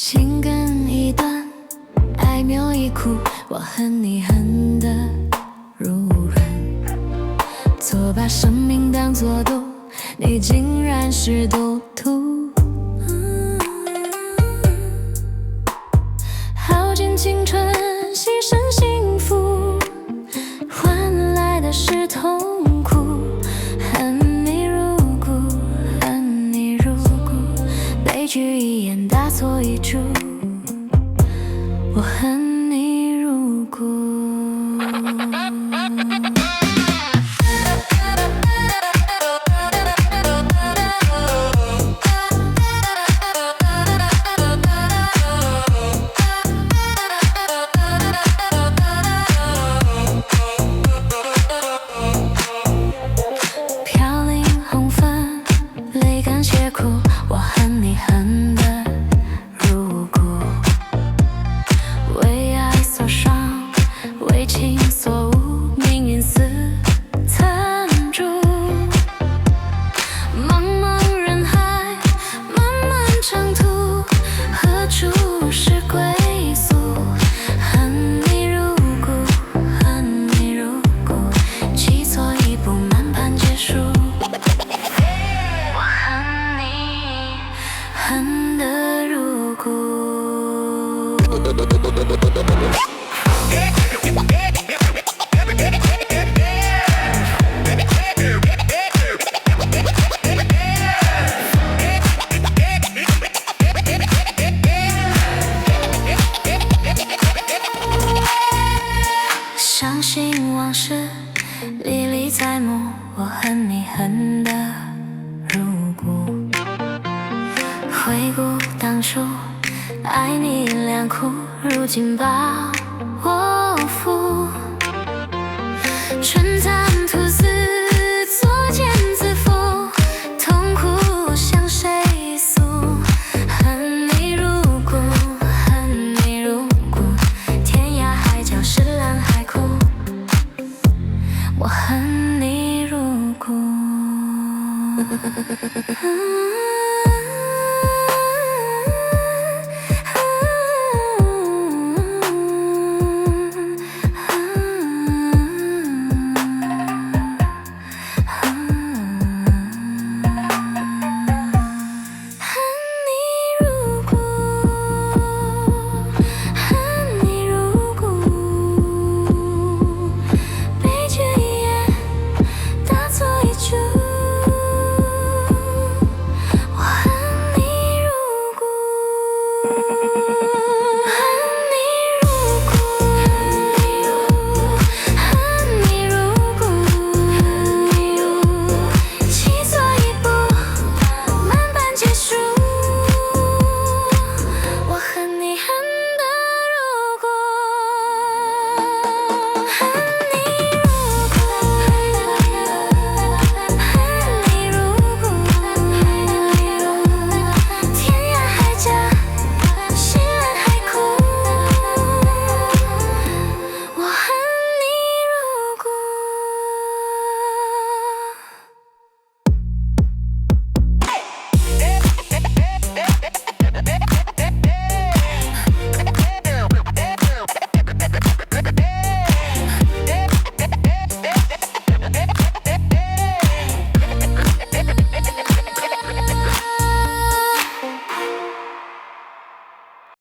情根一段，爱谬一哭，我恨你恨得如人。错把生命当作赌，你竟然是赌徒。耗尽青春，牺牲幸福，换来的是痛苦。恨你入骨，恨你入骨，悲剧一演，大错一出。我恨你入骨。飘零红粉，泪干血哭，我恨你恨得入骨。为爱所伤，为情所误，命运似残烛。茫茫人海，漫漫长途，何处是归宿？恨你入骨，恨你入骨，棋错一步，满盘皆输。我恨你恨得入骨。相信往事历历在目，我恨你恨得入骨。回顾当初，爱你良苦，如今把我负。春残